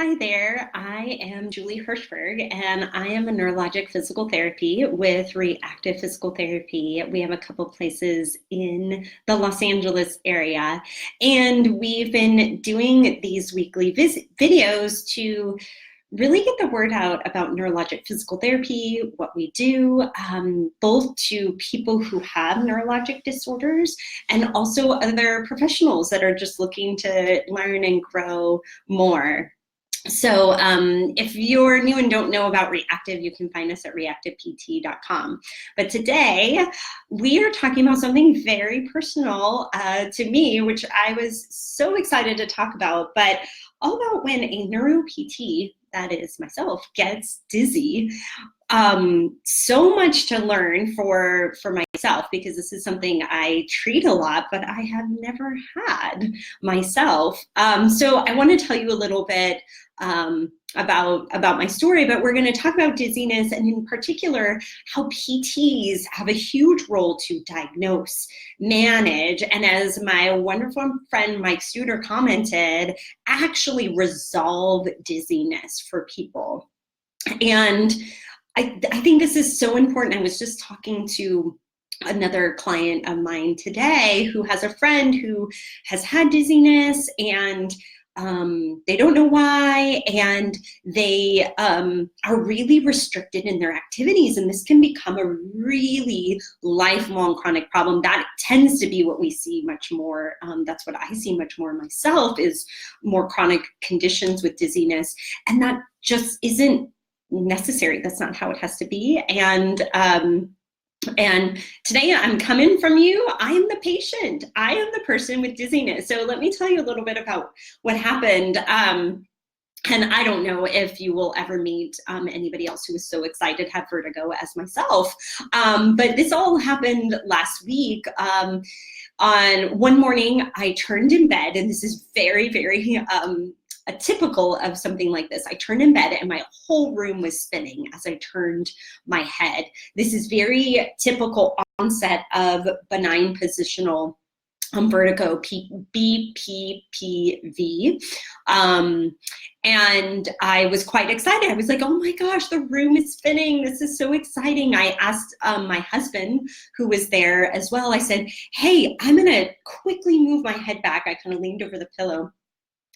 Hi there, I am Julie Hirschberg, and I am a neurologic physical therapy with Re+active physical therapy. We have a couple places in the Los Angeles area, and we've been doing these weekly videos to really get the word out about neurologic physical therapy, what we do, both to people who have neurologic disorders and also other professionals that are just looking to learn and grow more. So if you're new and don't know about Re+active, you can find us at reactivept.com. But today we are talking about something very personal to me, which I was so excited to talk about, but all about when a neuro PT, that is myself, gets dizzy. So much to learn for myself, because this is something I treat a lot, but I have never had myself. So I want to tell you a little bit about my story, but we're going to talk about dizziness, and in particular, how PTs have a huge role to diagnose, manage, and as my wonderful friend Mike Studer commented, actually resolve dizziness for people. And I think this is so important. I was just talking to another client of mine today who has a friend who has had dizziness, and they don't know why, and they are really restricted in their activities, and this can become a really lifelong chronic problem. That tends to be what we see much more. That's what I see much more myself, is more chronic conditions with dizziness, and that just isn't necessary. That's not how it has to be. And today I'm coming from you. I am the patient. I am the person with dizziness. So let me tell you a little bit about what happened. And I don't know if you will ever meet anybody else who was so excited to have vertigo as myself. But this all happened last week. On one morning, I turned in bed, and this is very, very typical of something like this. I turned in bed and my whole room was spinning as I turned my head. This is very typical onset of benign positional vertigo, Bppv. And I was quite excited. I was like, oh my gosh, the room is spinning. This is so exciting. I asked my husband, who was there as well, I said, hey, I'm gonna quickly move my head back. I kind of leaned over the pillow,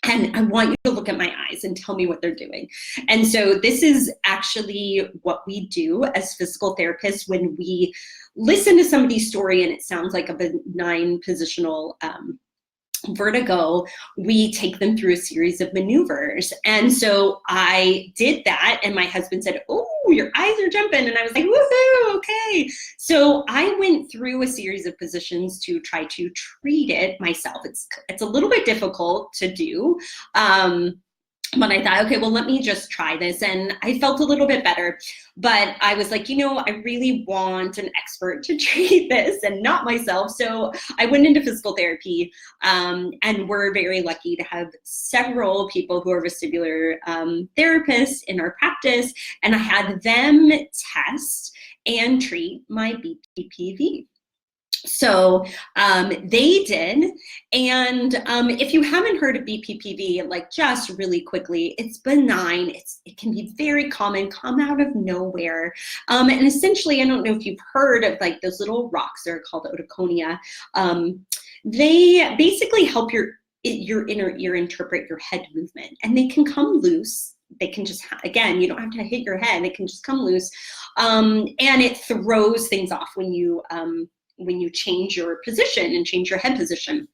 and I want you to look at my eyes and tell me what they're doing. And so this is actually what we do as physical therapists when we listen to somebody's story and it sounds like a benign positional vertigo. We take them through a series of maneuvers. And so I did that, and my husband said, oh, your eyes are jumping. And I was like, woohoo, okay. So I went through a series of positions to try to treat it myself. It's a little bit difficult to do. But I thought, okay, well, let me just try this. And I felt a little bit better, but I was like, you know, I really want an expert to treat this and not myself. So I went into physical therapy, and we're very lucky to have several people who are vestibular therapists in our practice. And I had them test and treat my Bppv. So they did, and if you haven't heard of Bppv, like just really quickly, it's benign. It can be very common, come out of nowhere, and essentially, I don't know if you've heard of like those little rocks. They're called otoconia. They basically help your inner ear interpret your head movement, and they can come loose. They can just, again, you don't have to hit your head. They can just come loose, and it throws things off when you change your position and change your head position.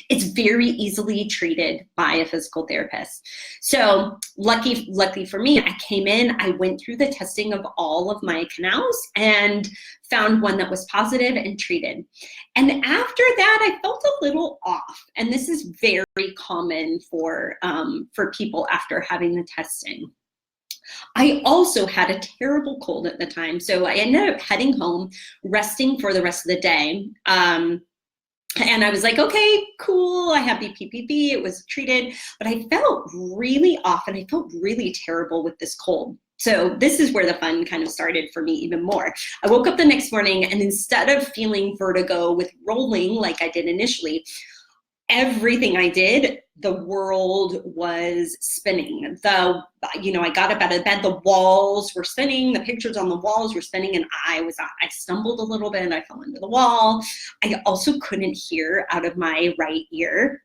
It's very easily treated by a physical therapist. So lucky for me, I came in, I went through the testing of all of my canals and found one that was positive and treated. And after that, I felt a little off. And this is very common for people after having the testing. I also had a terrible cold at the time, so I ended up heading home, resting for the rest of the day. And I was like, okay, cool, I have Bppv, it was treated, but I felt really off and I felt really terrible with this cold. So this is where the fun kind of started for me even more. I woke up the next morning, and instead of feeling vertigo with rolling like I did initially, everything I did the world was spinning. I got up out of bed, the walls were spinning, the pictures on the walls were spinning, and I stumbled a little bit and I fell into the wall. I also couldn't hear out of my right ear.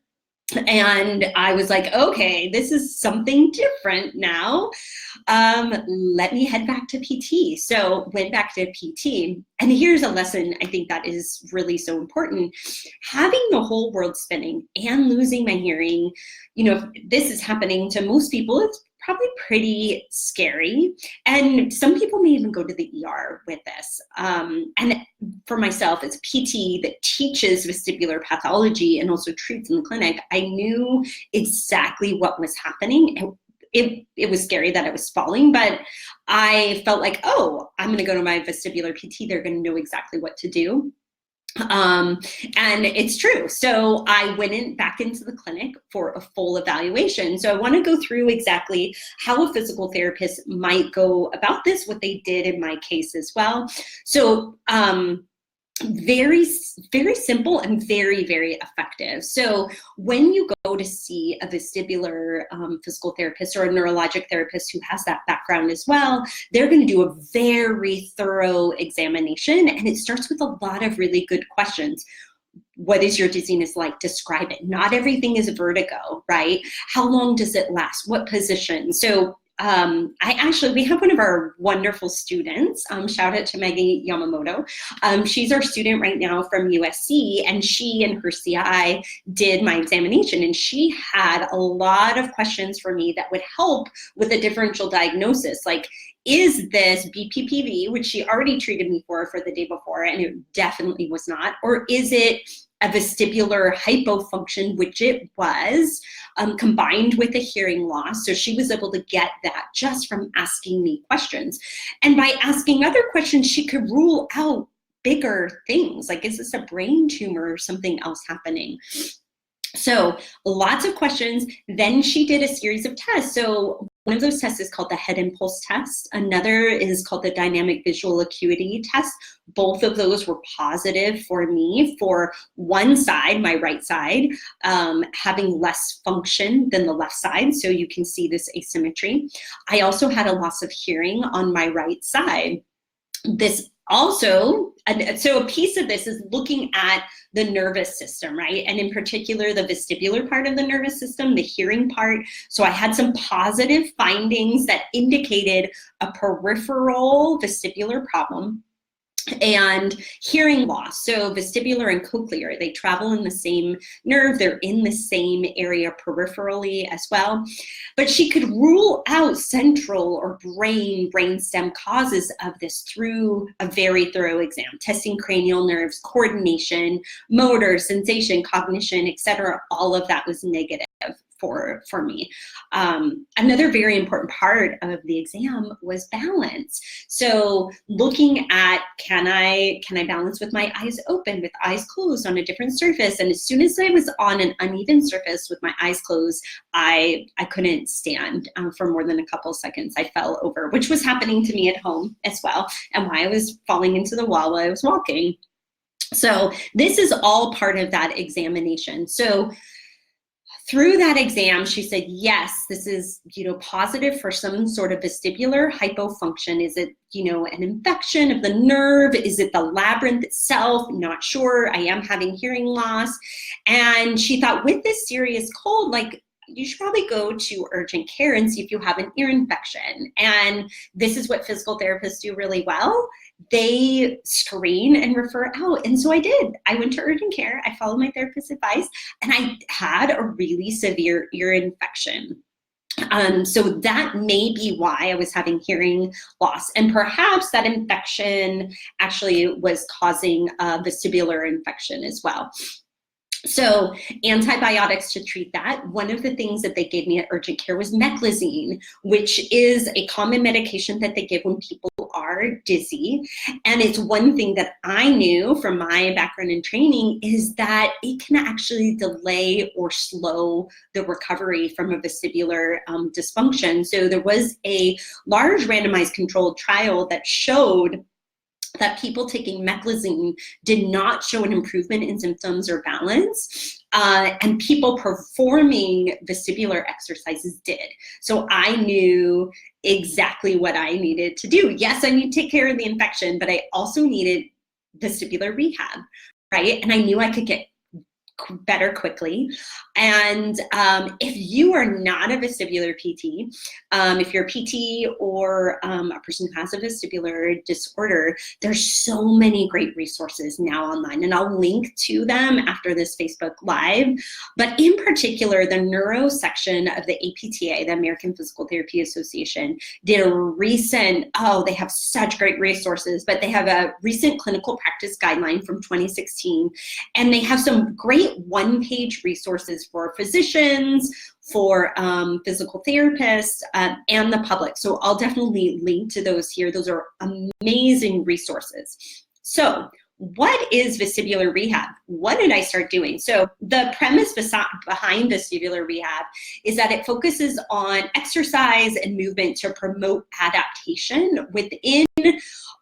And I was like, okay, this is something different now. Let me head back to PT. So went back to PT. And here's a lesson I think that is really so important. Having the whole world spinning and losing my hearing, if this is happening to most people, it's probably pretty scary. And some people may even go to the ER with this. And for myself, as a PT that teaches vestibular pathology and also treats in the clinic, I knew exactly what was happening. It was scary that I was falling, but I felt like, oh, I'm going to go to my vestibular PT. They're going to know exactly what to do. And it's true. So I went back into the clinic for a full evaluation. So I want to go through exactly how a physical therapist might go about this, what they did in my case as well. So, very, very simple and very, very effective. So when you go to see a vestibular physical therapist or a neurologic therapist who has that background as well, they're going to do a very thorough examination. And it starts with a lot of really good questions. What is your dizziness like? Describe it. Not everything is vertigo, right? How long does it last? What position? So we have one of our wonderful students, shout out to Maggie Yamamoto. She's our student right now from USC, and she and her CI did my examination, and she had a lot of questions for me that would help with a differential diagnosis. Like, is this Bppv, which she already treated me for the day before, and it definitely was not, or is it a vestibular hypofunction, which it was, combined with a hearing loss. So she was able to get that just from asking me questions. And by asking other questions, she could rule out bigger things. Like, is this a brain tumor or something else happening? So lots of questions. Then she did a series of tests. So one of those tests is called the head impulse test. Another is called the dynamic visual acuity test. Both of those were positive for me for one side, my right side, having less function than the left side. So you can see this asymmetry. I also had a loss of hearing on my right side. This also, so a piece of this is looking at the nervous system, right? And in particular, the vestibular part of the nervous system, the hearing part. So I had some positive findings that indicated a peripheral vestibular problem and hearing loss. So vestibular and cochlear, they travel in the same nerve. They're in the same area peripherally as well. But she could rule out central or brainstem causes of this through a very thorough exam, testing cranial nerves, coordination, motor, sensation, cognition, etc. All of that was negative for me. Another very important part of the exam was balance. So looking at, can I balance with my eyes open, with eyes closed on a different surface? And as soon as I was on an uneven surface with my eyes closed, I couldn't stand for more than a couple seconds. I fell over, which was happening to me at home as well, and why I was falling into the wall while I was walking. So this is all part of that examination. So through that exam, she said, yes, this is, positive for some sort of vestibular hypofunction. Is it, an infection of the nerve? Is it the labyrinth itself? Not sure. I am having hearing loss. And she thought, with this serious cold, like, you should probably go to urgent care and see if you have an ear infection. And this is what physical therapists do really well. They screen and refer out. And so I did. I went to urgent care. I followed my therapist's advice, and I had a really severe ear infection. So that may be why I was having hearing loss. And perhaps that infection actually was causing a vestibular infection as well. So antibiotics to treat that. One of the things that they gave me at urgent care was Meclizine, which is a common medication that they give when people are dizzy. And it's one thing that I knew from my background and training is that it can actually delay or slow the recovery from a vestibular dysfunction. So there was a large randomized controlled trial that showed that people taking Meclizine did not show an improvement in symptoms or balance, and people performing vestibular exercises did. So I knew exactly what I needed to do. Yes, I need to take care of the infection, but I also needed vestibular rehab, right? And I knew I could get better quickly. And if you are not a vestibular PT, if you're a PT or a person who has a vestibular disorder, there's so many great resources now online, and I'll link to them after this Facebook Live. But in particular, the neuro section of the APTA, the American Physical Therapy Association, did a recent, they have such great resources, but they have a recent clinical practice guideline from 2016, and they have some great one-page resources for physicians, for physical therapists, and the public. So I'll definitely link to those here. Those are amazing resources. So what is vestibular rehab? What did I start doing? So the premise behind vestibular rehab is that it focuses on exercise and movement to promote adaptation within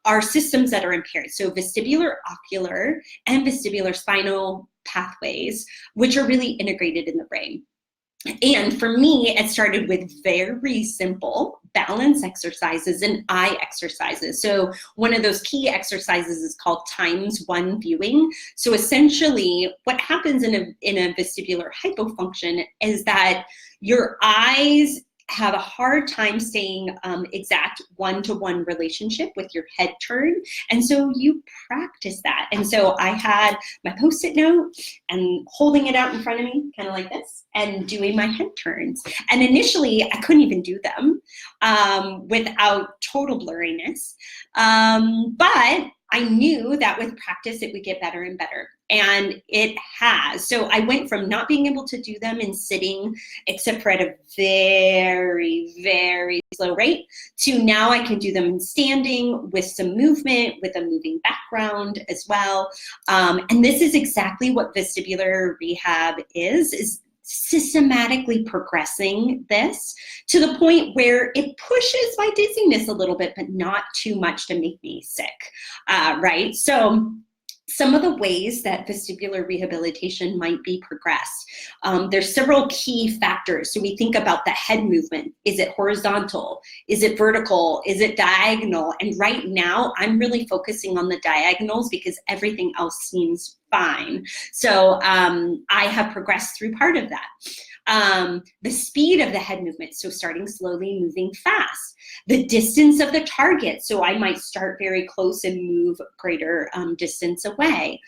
our systems that are impaired. So vestibular ocular and vestibular spinal pathways, which are really integrated in the brain. And for me, it started with very simple balance exercises and eye exercises. So one of those key exercises is called ×1 viewing. So essentially what happens in a vestibular hypofunction is that your eyes have a hard time staying exact one-to-one relationship with your head turn. And so you practice that. And so I had my Post-it note and holding it out in front of me, kind of like this, and doing my head turns. And initially I couldn't even do them without total blurriness. But I knew that with practice, it would get better and better. And it has. So I went from not being able to do them in sitting, except for at a very, very slow rate, to now I can do them in standing with some movement, with a moving background as well. And this is exactly what vestibular rehab is systematically progressing this to the point where it pushes my dizziness a little bit, but not too much to make me sick, right? So some of the ways that vestibular rehabilitation might be progressed. There's several key factors. So we think about the head movement. Is it horizontal? Is it vertical? Is it diagonal? And right now I'm really focusing on the diagonals because everything else seems fine. So I have progressed through part of that. The speed of the head movement, so starting slowly, moving fast. The distance of the target, so I might start very close and move greater distance away.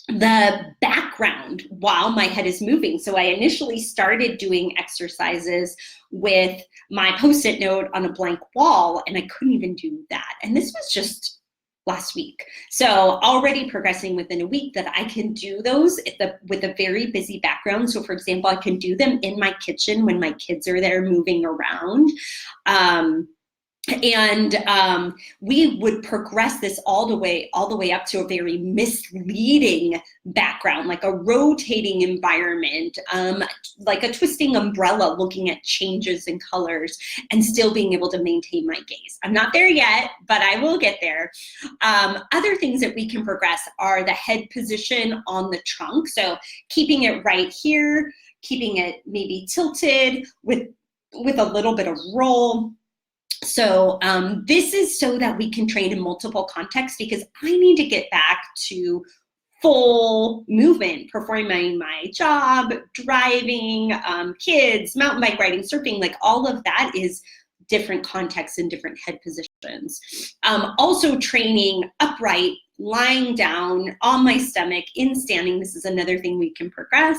The background while my head is moving. So I initially started doing exercises with my Post-it note on a blank wall, and I couldn't even do that. And this was just last week. So already progressing within a week that I can do those with a very busy background. So for example, I can do them in my kitchen when my kids are there moving around. We would progress this all the way up to a very misleading background, like a rotating environment, like a twisting umbrella, looking at changes in colors and still being able to maintain my gaze. I'm not there yet, but I will get there. Other things that we can progress are the head position on the trunk. So keeping it right here, keeping it maybe tilted with a little bit of roll. So this is so that we can train in multiple contexts, because I need to get back to full movement, performing my job, driving, kids, mountain bike riding, surfing, like all of that is different contexts and different head positions. Also training upright, lying down, on my stomach, in standing. This is another thing we can progress.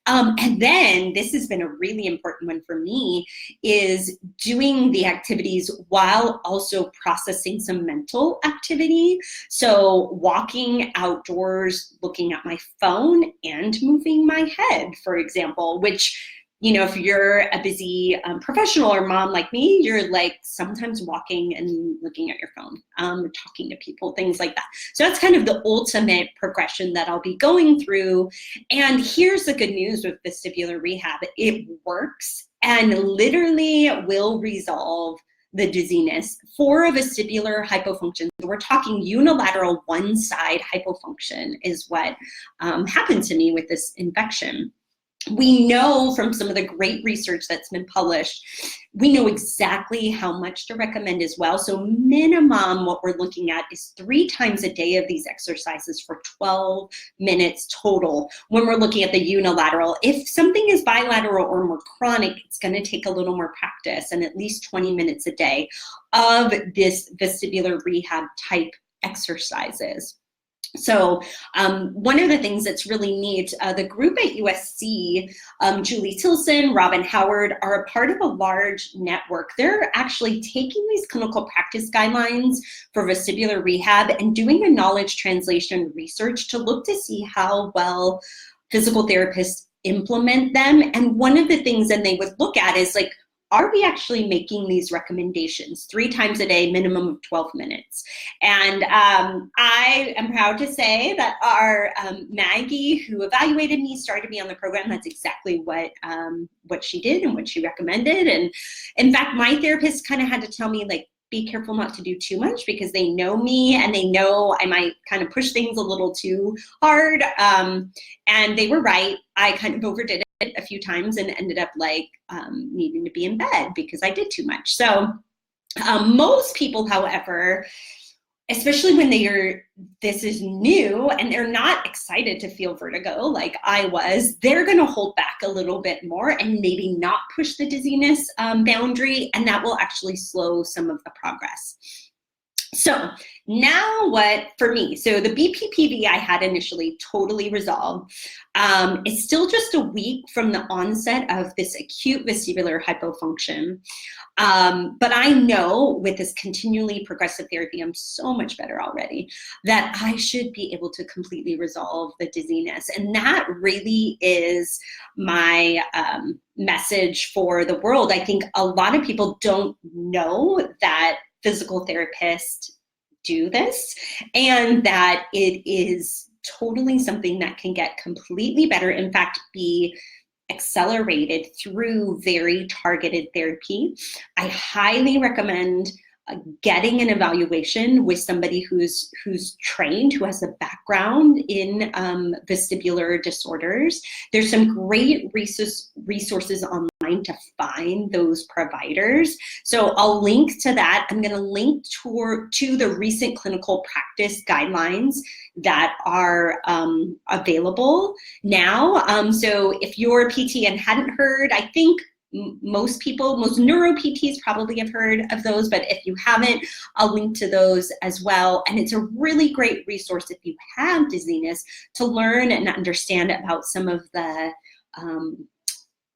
And then this has been a really important one for me, is doing the activities while also processing some mental activity. So walking outdoors, looking at my phone and moving my head, for example, which, you know, if you're a busy professional or mom like me, you're like sometimes walking and looking at your phone, talking to people, things like that. So that's kind of the ultimate progression that I'll be going through. And here's the good news with vestibular rehab. It works and literally will resolve the dizziness for a vestibular hypofunction. We're talking unilateral one side hypofunction is what happened to me with this infection. We know from some of the great research that's been published, we know exactly how much to recommend as well. So minimum, what we're looking at is 3 times a day of these exercises for 12 minutes total when we're looking at the unilateral. If something is bilateral or more chronic, it's going to take a little more practice and at least 20 minutes a day of this vestibular rehab type exercises. So one of the things that's really neat, the group at USC, Julie Tilson, Robin Howard, are a part of a large network. They're actually taking these clinical practice guidelines for vestibular rehab and doing a knowledge translation research to look to see how well physical therapists implement them. And one of the things that they would look at is like, are we actually making these recommendations 3 times a day, minimum of 12 minutes? And I am proud to say that our Maggie, who evaluated me, started me on the program. That's exactly what she did and what she recommended. And in fact, my therapist kind of had to tell me, like, be careful not to do too much because they know me and they know I might kind of push things a little too hard. And they were right. I kind of overdid it a few times and ended up like needing to be in bed because I did too much. So most people, however, especially when this is new and they're not excited to feel vertigo like I was, they're gonna hold back a little bit more and maybe not push the dizziness boundary, and that will actually slow some of the progress. So now what for me, so the Bppv I had initially totally resolved. It's still just a week from the onset of this acute vestibular hypofunction. But I know with this continually progressive therapy, I'm so much better already, that I should be able to completely resolve the dizziness. And that really is my message for the world. I think a lot of people don't know that physical therapists do this and that it is totally something that can get completely better. In fact, be accelerated through very targeted therapy. I highly recommend getting an evaluation with somebody who's trained, who has a background in vestibular disorders. There's some great resources online to find those providers. So I'll link to that. I'm going to link to the recent clinical practice guidelines that are available now. So if you're a PT and hadn't heard, I think most neuro PTs probably have heard of those, but if you haven't, I'll link to those as well. And it's a really great resource if you have dizziness to learn and understand about some of the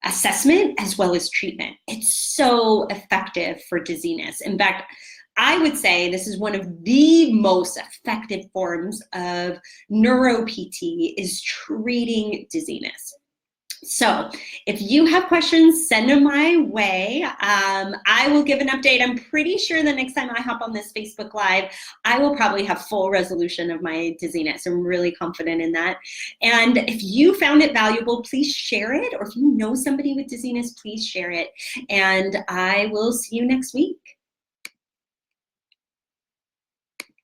assessment as well as treatment. It's so effective for dizziness. In fact, I would say this is one of the most effective forms of neuro PT is treating dizziness. So if you have questions, send them my way. I will give an update. I'm pretty sure the next time I hop on this Facebook Live, I will probably have full resolution of my dizziness. I'm really confident in that. And if you found it valuable, please share it. Or if you know somebody with dizziness, please share it. And I will see you next week.